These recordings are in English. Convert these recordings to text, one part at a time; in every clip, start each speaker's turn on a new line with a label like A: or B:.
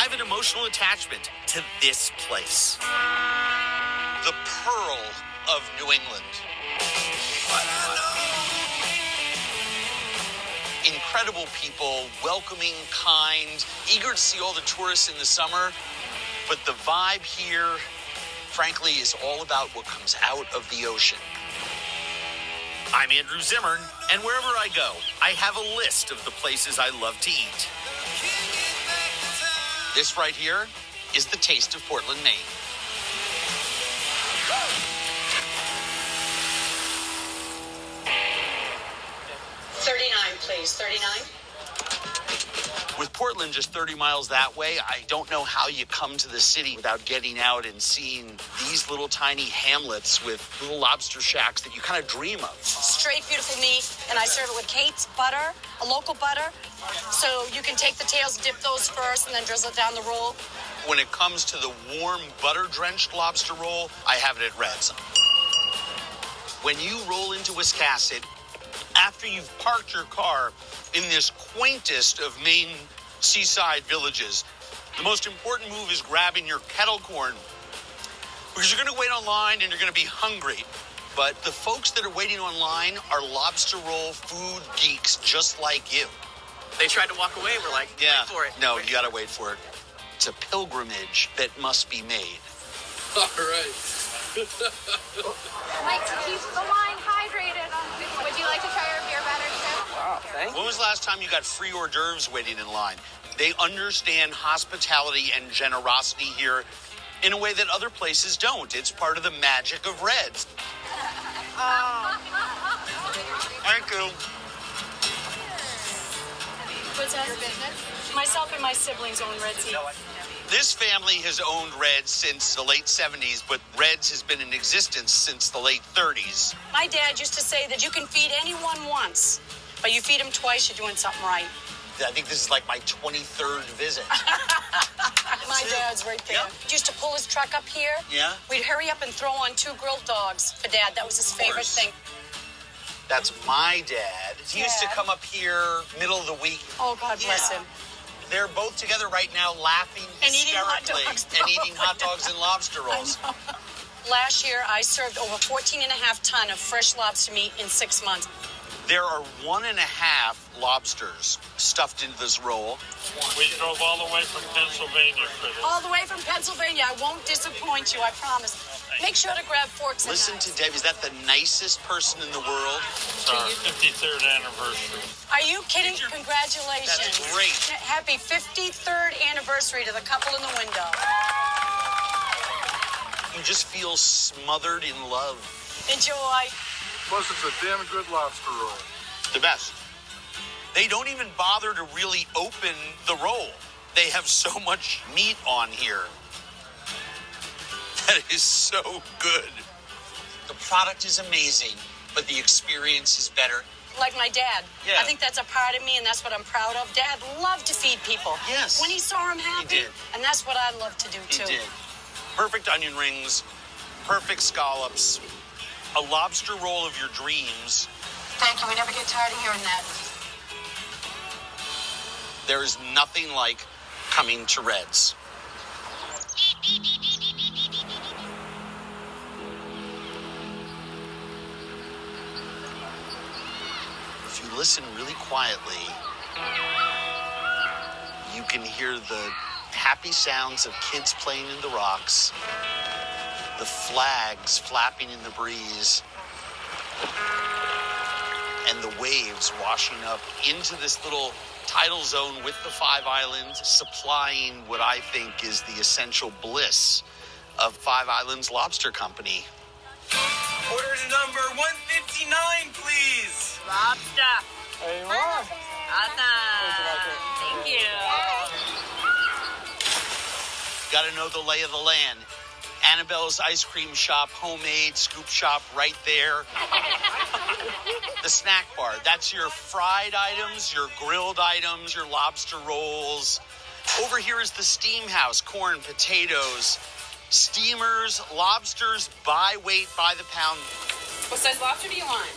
A: have an emotional attachment to this place.
B: The pearl of New England. Incredible people, welcoming, kind, eager to see all the tourists in the summer. But the vibe here, frankly, is all about what comes out of the ocean.
A: I'm Andrew Zimmern, and wherever I go, I have a list of the places I love to eat.
B: This right here is the taste of Portland, Maine.
C: $39, please. $39.
B: With Portland just 30 miles that way, I don't know how you come to the city without getting out and seeing these little tiny hamlets with little lobster shacks that you kind of dream of.
C: Straight, beautiful meat, and I serve it with Kate's butter, a local butter. So you can take the tails, dip those first, and then drizzle it down the roll.
B: When it comes to the warm, butter-drenched lobster roll, I have it at Red's. When you roll into Wiscasset, after you've parked your car in this quaintest of Maine seaside villages, the most important move is grabbing your kettle corn, because you're going to wait online and you're going to be hungry. But the folks that are waiting online are lobster roll food geeks just like you.
A: They tried to walk away. We're like,
B: Yeah,
A: wait for it.
B: No, you got to wait for it. It's a pilgrimage that must be made.
D: All right.
E: Like to keep the wine hydrated. Would you like to try our beer batter too?
D: Wow, thank you.
B: When was the last time you got free hors d'oeuvres waiting in line? They understand hospitality and generosity here in a way that other places don't. It's part of the magic of Red's. Thank you.
C: What's that? Your business? Myself and my siblings own Red Tea.
B: This family has owned Red's since the late 70s, but Red's has been in existence since the late 30s.
C: My dad used to say that you can feed anyone once, but you feed them twice, you're doing something right.
B: I think this is like my 23rd visit.
C: My dad's right there.
B: Yeah.
C: He used to pull his truck up here.
B: Yeah?
C: We'd hurry up and throw on 2 grilled dogs for Dad. That was his favorite
B: course.
C: thing.
B: That's my dad. He used to
C: Dad.
B: come up here middle of the week.
C: Oh, God bless him.
B: They're both together right now laughing
C: And eating hot
B: hysterically
C: dogs.
B: and eating hot dogs and lobster rolls.
C: Last year, I served over 14 and a half ton of fresh lobster meat in 6 months.
B: There are 1.5 lobsters stuffed into this roll.
F: We drove all the way from Pennsylvania for this.
C: All the way from Pennsylvania. I won't disappoint you, I promise. Make sure to grab forks and
B: Listen
C: knives.
B: to Deb. Is that the nicest person in the world?
F: It's our 53rd anniversary.
C: Are you kidding? Congratulations.
B: That's great.
C: Happy 53rd anniversary to the couple in the window.
B: You just feel smothered in love.
C: Enjoy.
G: Plus, it's a damn good lobster roll.
B: The best. They don't even bother to really open the roll. They have so much meat on here. That is so good. The product is amazing, but the experience is better.
C: Like my dad.
B: Yeah.
C: I think that's a part of me, and that's what I'm proud of. Dad loved to feed people.
B: Yes.
C: When he saw him happy.
B: He did.
C: And that's what I love to do,
B: He
C: too.
B: did. Perfect onion rings, perfect scallops, a lobster roll of your dreams.
C: Thank you. We never get tired of hearing that.
B: There is nothing like coming to Red's. If you listen really quietly, you can hear the happy sounds of kids playing in the rocks, the flags flapping in the breeze, and the waves washing up into this little tidal zone with the 5 Islands, supplying what I think is the essential bliss of 5 Islands Lobster Company.
H: Order to number 159, please.
E: Lobster.
D: There you are.
E: Awesome. Thank you.
B: Got to know the lay of the land. Annabelle's Ice Cream Shop, homemade scoop shop right there. The snack bar, that's your fried items, your grilled items, your lobster rolls. Over here is the steam house, corn, potatoes, steamers, lobsters by weight, by the pound.
C: What size lobster do you want?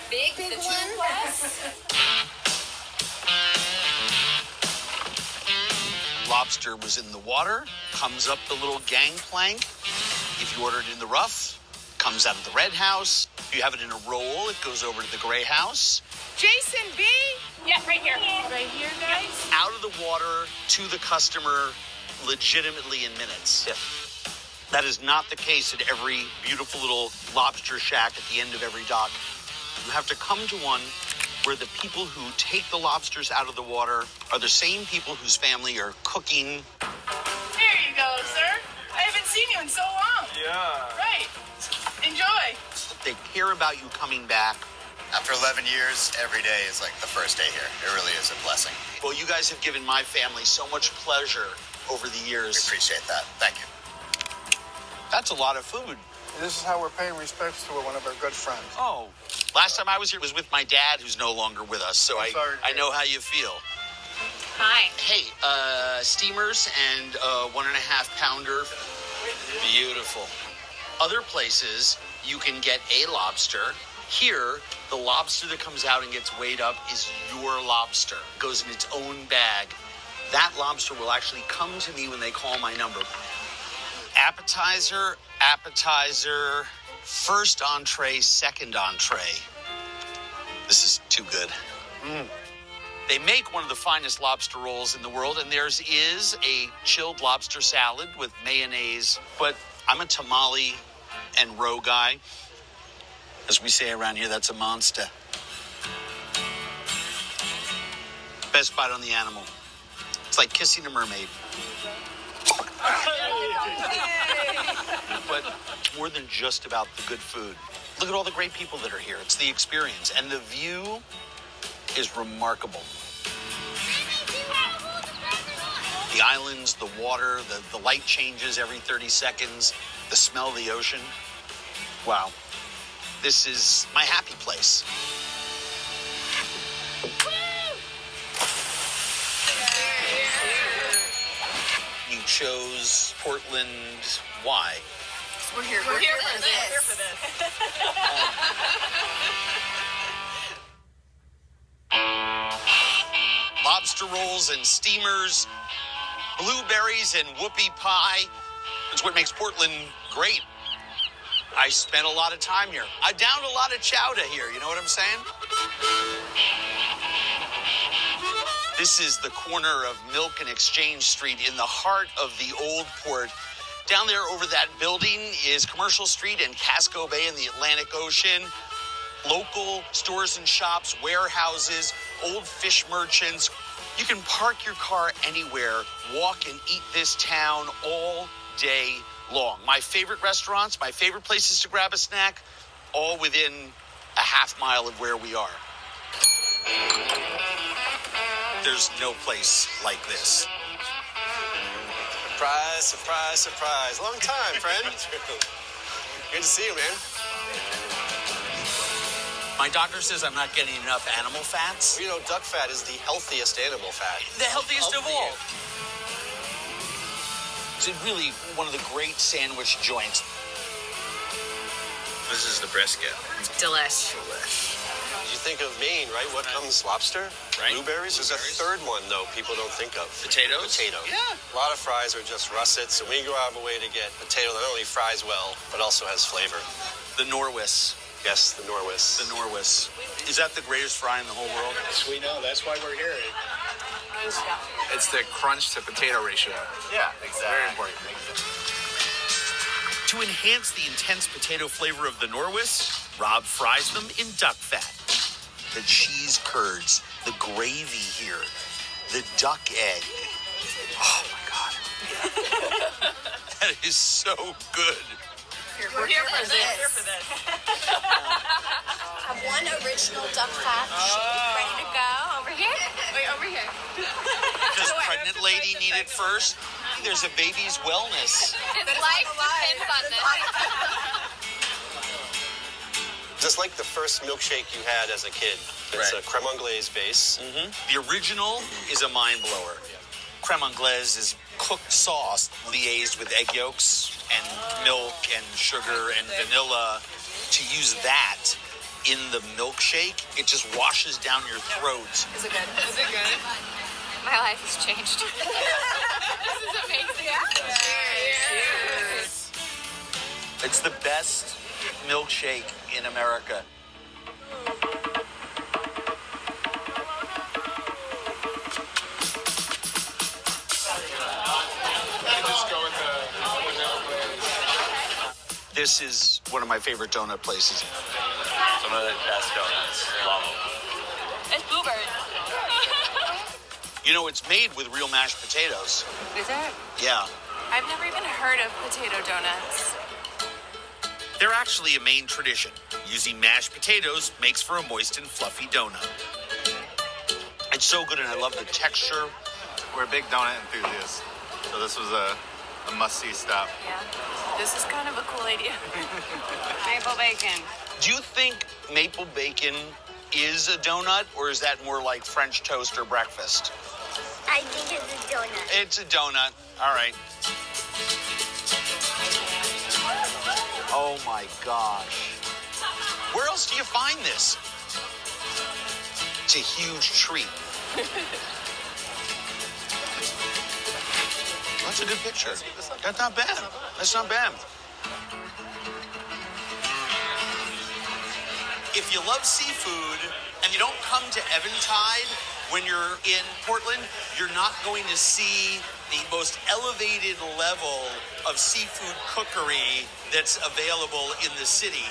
C: Big. Big? The 2 plus?
B: Lobster was in the water, comes up the little gangplank. If you order it in the rough, comes out of the red house. If you have it in a roll, it goes over to the gray house.
E: Jason B? Yeah, right here. Right here, guys?
B: Out of the water to the customer legitimately in minutes.
A: Yeah.
B: That is not the case at every beautiful little lobster shack at the end of every dock. You have to come to one where the people who take the lobsters out of the water are the same people whose family are cooking.
E: Here you go, sir. I haven't seen you in so long.
G: Yeah.
E: Right. Enjoy.
B: They care about you coming back.
I: After 11 years, every day is like the first day here. It really is a blessing.
B: Well, you guys have given my family so much pleasure over the
I: We
B: years.
I: appreciate that. Thank you.
B: That's a lot of food.
G: This is how we're paying respects to one of our good friends.
B: Oh, last time I was here was with my dad, who's no longer with us, so
G: I'm sorry,
B: I
G: Dad.
B: know how you feel.
C: Hi.
B: Hey, steamers and 1.5 pounder. Beautiful. Other places, you can get a lobster. Here, the lobster that comes out and gets weighed up is your lobster. It goes in its own bag. That lobster will actually come to me when they call my number. Appetizer, first entree, second entree. This is too good. They make one of the finest lobster rolls in the world, and theirs is a chilled lobster salad with mayonnaise. But I'm a tamale and roe guy. As we say around here, that's a monster. Best bite on the animal. It's like kissing a mermaid. But it's more than just about the good food. Look at all the great people that are here. It's the experience. And the view is remarkable. The islands, the water, the light changes every 30 seconds, the smell of the ocean. Wow. This is my happy place. You chose Portland. Why?
E: We're here for this.
B: Lobster rolls and steamers, blueberries and whoopie pie. It's what makes Portland great. I spent a lot of time here. I downed a lot of chowder here, you know what I'm saying? This is the corner of Milk and Exchange Street in the heart of the old port. Down there over that building is Commercial Street and Casco Bay in the Atlantic Ocean. Local stores and shops, warehouses, old fish merchants. You can park your car anywhere, walk and eat this town all day long. My favorite restaurants, my favorite places to grab a snack, all within a half mile of where we are. There's no place like this.
J: Surprise, surprise, surprise. Long time, friend. Good to see you, man.
B: My doctor says I'm not getting enough animal fats.
J: Well, you know, duck fat is the healthiest animal fat.
B: The healthiest of all. It's really one of the great sandwich joints.
A: This is the brisket.
C: Delish.
J: Did you think of Maine, right? What comes? Lobster?
A: Right.
J: Blueberries? There's a third one, though, people don't think of.
A: Potatoes?
J: Potato.
A: Yeah.
J: A lot of fries are just russets, and we go out of a way to get potato that not only fries well, but also has flavor.
B: The Norwis.
J: Yes, the Norwis.
B: The Norwis. Is that the greatest fry in the whole world?
K: We know. That's why we're here. It's the crunch to potato ratio.
A: Yeah, exactly.
K: Very important.
B: To enhance the intense potato flavor of the Norwis, Rob fries them in duck fat. The cheese curds, the gravy here, the duck egg. Oh my God. That is so good.
E: We're here for this.
C: Have one original duck fat shake ready to go. Over here?
E: Wait, over here.
B: Does pregnant lady need it first? There's a baby's wellness.
E: His life depends on this.
J: Just like the first milkshake you had as a kid. It's
B: Right.
J: a creme anglaise base.
B: The original is a mind blower. Creme anglaise is cooked sauce liaised with egg yolks and milk and sugar and vanilla. To use that in the milkshake, it just washes down your throat.
E: Is it good? Is it good? My life has changed.
B: It's the best milkshake in America. This is one of my favorite donut places.
A: Some of the best donuts. Love them.
E: It's blueberry.
B: You know, it's made with real mashed potatoes.
E: Is it?
B: Yeah.
E: I've never even heard of potato donuts.
A: They're actually a Maine tradition. Using mashed potatoes makes for a moist and fluffy donut.
B: It's so good, and I love the texture.
K: We're big donut enthusiasts, so this was a must-see stop.
E: Yeah. This is kind of a cool idea. Maple bacon.
B: Do you think maple bacon is a donut, or is that more like French toast or breakfast?
L: I think it's a donut.
B: It's a donut. All right. Oh, my gosh. Where else do you find this? It's a huge treat. That's a good picture. That's not bad. That's not bad. If you love seafood and you don't come to Eventide when you're in Portland, you're not going to see the most elevated level of seafood cookery that's available in the city.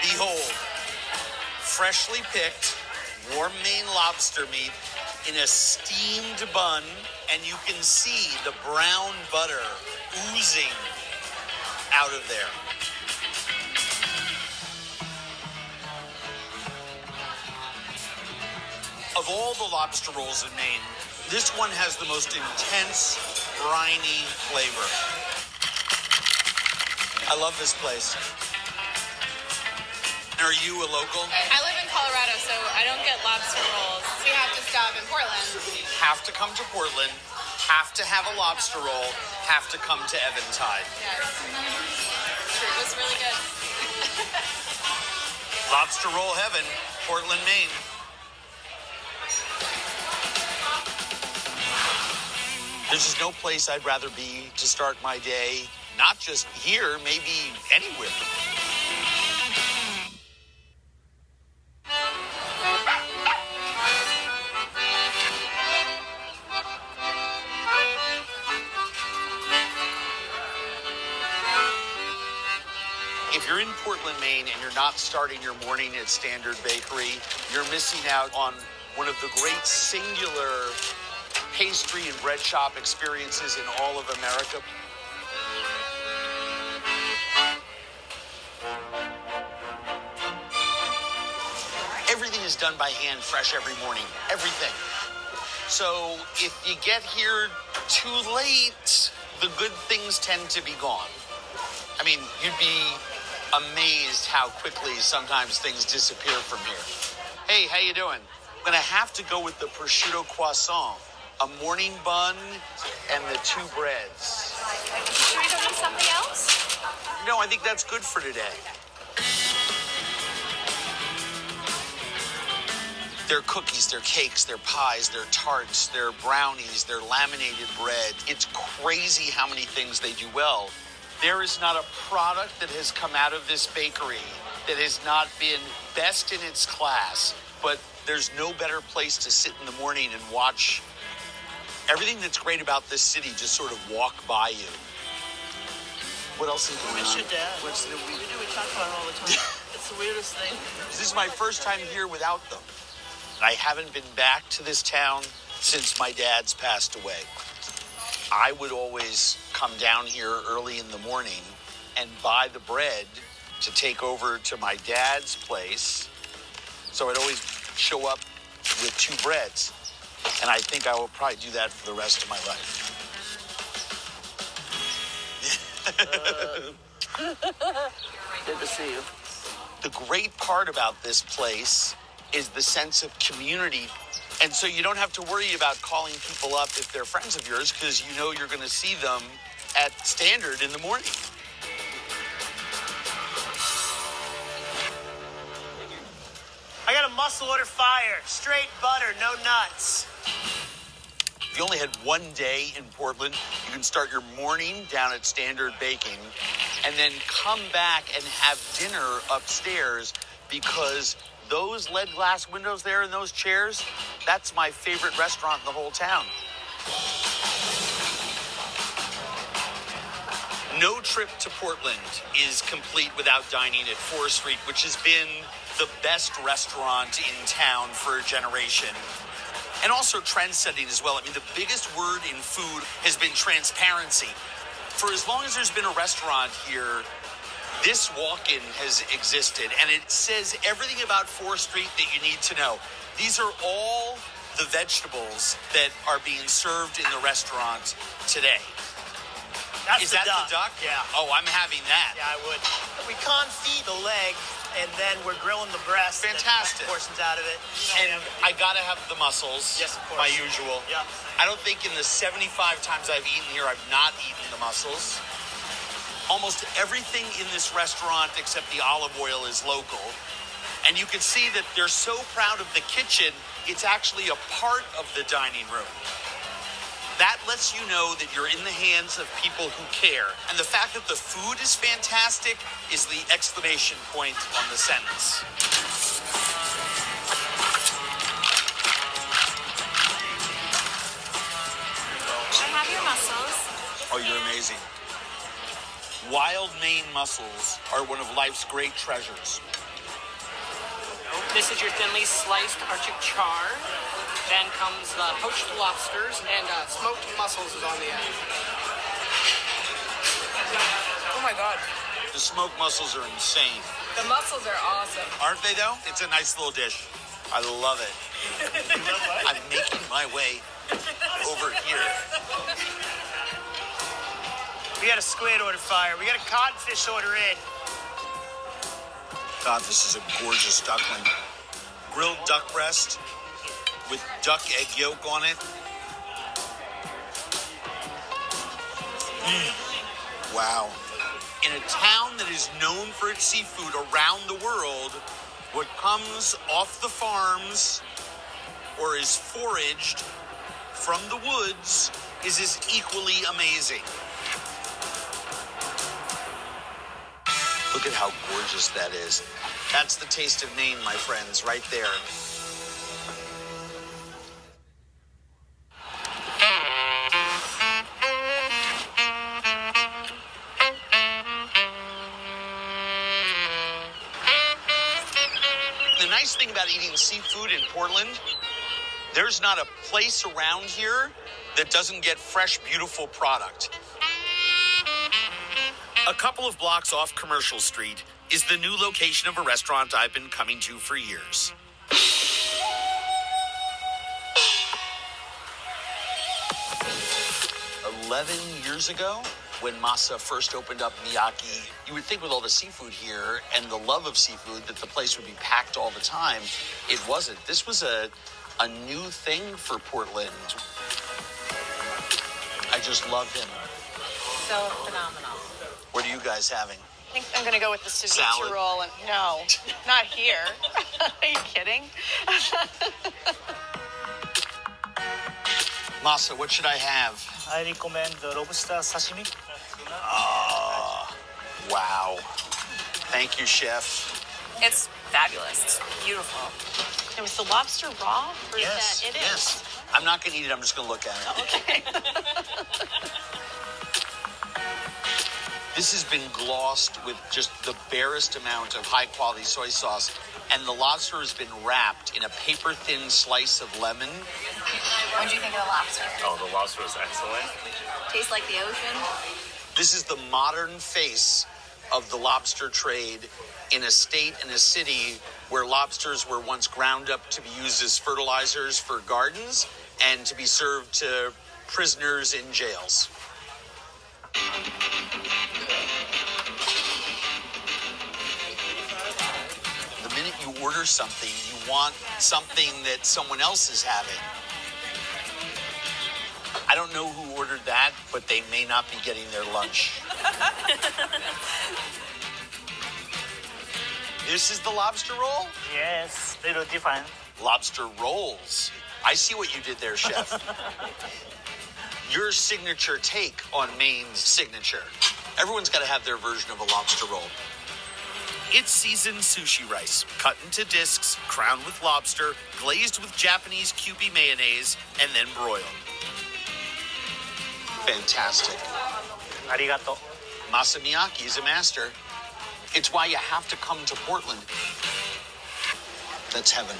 B: Behold, freshly picked, warm Maine lobster meat in a steamed bun, and you can see the brown butter oozing out of there. Of all the lobster rolls in Maine, this one has the most intense, briny flavor. I love this place. Are you a local?
E: I live in Colorado, so I don't get lobster rolls. We have to stop in Portland.
B: Have to come to Portland, have to have a lobster roll, have to come to Eventide.
E: Yes. It was really good.
B: Lobster roll heaven, Portland, Maine. There's just no place I'd rather be to start my day, not just here, maybe anywhere. If you're in Portland, Maine, and you're not starting your morning at Standard Bakery, you're missing out on one of the great singular pastry and bread shop experiences in all of America. Everything is done by hand, fresh every morning. Everything. So if you get here too late, the good things tend to be gone. I mean, you'd be amazed how quickly sometimes things disappear from here. Hey, how you doing? I'm gonna have to go with the prosciutto croissant, a morning bun, and the 2 breads.
E: Should we go do something else?
B: No, I think that's good for today. Their cookies, their cakes, their pies, their tarts, their brownies, their laminated bread. It's crazy how many things they do well. There is not a product that has come out of this bakery that has not been best in its class, but there's no better place to sit in the morning and watch everything that's great about this city just sort of walk by you. What else is going on?
M: Miss your dad. We do we talk about it all the time. It's the weirdest thing.
B: This is my first time here without them. I haven't been back to this town since my dad's passed away. I would always come down here early in the morning and buy the bread to take over to my dad's place. So I'd always show up with 2 breads. And I think I will probably do that for the rest of my life.
M: Good to see you.
B: The great part about this place is the sense of community. And so you don't have to worry about calling people up if they're friends of yours, because you know you're going to see them at Standard in the morning.
M: I got a muscle order fire. Straight butter, no nuts.
B: If you only had one day in Portland, you can start your morning down at Standard Baking and then come back and have dinner upstairs, because those lead glass windows there and those chairs, that's my favorite restaurant in the whole town. No trip to Portland is complete without dining at 4th Street, which has been the best restaurant in town for a generation. And also trend-setting as well. I mean, the biggest word in food has been transparency. For as long as there's been a restaurant here, this walk-in has existed, and it says everything about 4th Street that you need to know. These are all the vegetables that are being served in the restaurant today. Is that the duck?
M: Yeah.
B: Oh, I'm having that.
M: Yeah, I would. We confit the leg, and then we're grilling the breast.
B: Fantastic.
M: And portions out of it.
B: And I gotta have the mussels.
M: Yes, of course.
B: My usual.
M: Yeah.
B: I don't think in the 75 times I've eaten here, I've not eaten the mussels. Almost everything in this restaurant except the olive oil is local. And you can see that they're so proud of the kitchen, it's actually a part of the dining room. That lets you know that you're in the hands of people who care. And the fact that the food is fantastic is the exclamation point on the sentence.
E: I have your mussels.
B: Oh, you're amazing. Wild Maine mussels are one of life's great treasures.
N: This is your thinly sliced Arctic char. Then comes the poached lobsters, and smoked mussels is on the end.
O: Oh my God.
B: The smoked mussels are insane.
O: The mussels are awesome.
B: Aren't they, though? It's a nice little dish. I love it. I'm making my way over here.
M: We got a squid order fire. We got a codfish order in.
B: God, this is a gorgeous duckling. Grilled duck breast with duck egg yolk on it. Wow. In a town that is known for its seafood around the world, what comes off the farms or is foraged from the woods is as equally amazing. Look at how gorgeous that is. That's the taste of Maine, my friends, right there. The nice thing about eating seafood in Portland, there's not a place around here that doesn't get fresh, beautiful product. A couple of blocks off Commercial Street is the new location of a restaurant I've been coming to for years. $11 years ago, when Masa first opened up Miyake, you would think with all the seafood here and the love of seafood that the place would be packed all the time. It wasn't. This was a new thing for Portland. I just love him.
O: So phenomenal.
B: What are you guys having?
O: I think I'm going to go with the ceviche
B: Salad.
O: roll. And no, not here. Are you kidding?
B: Masa, what should I have?
M: I recommend the lobster sashimi.
B: Oh, wow. Thank you, chef.
O: It's fabulous. It's beautiful. It was the lobster raw? Or
B: Yes,
O: is that, it
B: yes.
O: is.
B: I'm not going to eat it. I'm just going to look at it.
O: Okay.
B: This has been glossed with just the barest amount of high-quality soy sauce, and the lobster has been wrapped in a paper-thin slice of lemon.
O: What do you think of the lobster?
K: Oh, the lobster was excellent.
O: Tastes like the ocean.
B: This is the modern face of the lobster trade in a state and a city where lobsters were once ground up to be used as fertilizers for gardens and to be served to prisoners in jails. The minute you order something, you want something that someone else is having. I don't know who ordered that, but they may not be getting their lunch. This is the lobster roll?
M: Yes, little different.
B: Lobster rolls. I see what you did there, chef. Your signature take on Maine's signature. Everyone's got to have their version of a lobster roll.
A: It's seasoned sushi rice, cut into discs, crowned with lobster, glazed with Japanese Kewpie mayonnaise, and then broiled.
B: Fantastic.
M: Arigato.
B: Masamiyaki is a master. It's why you have to come to Portland. That's heaven.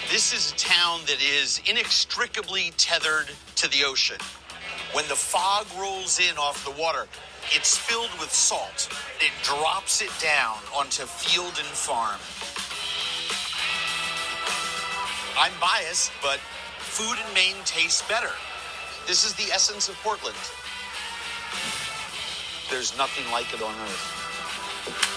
B: This is a town that is inextricably tethered to the ocean. When the fog rolls in off the water, it's filled with salt. It drops it down onto field and farm. I'm biased, but food in Maine tastes better. This is the essence of Portland. There's nothing like it on earth.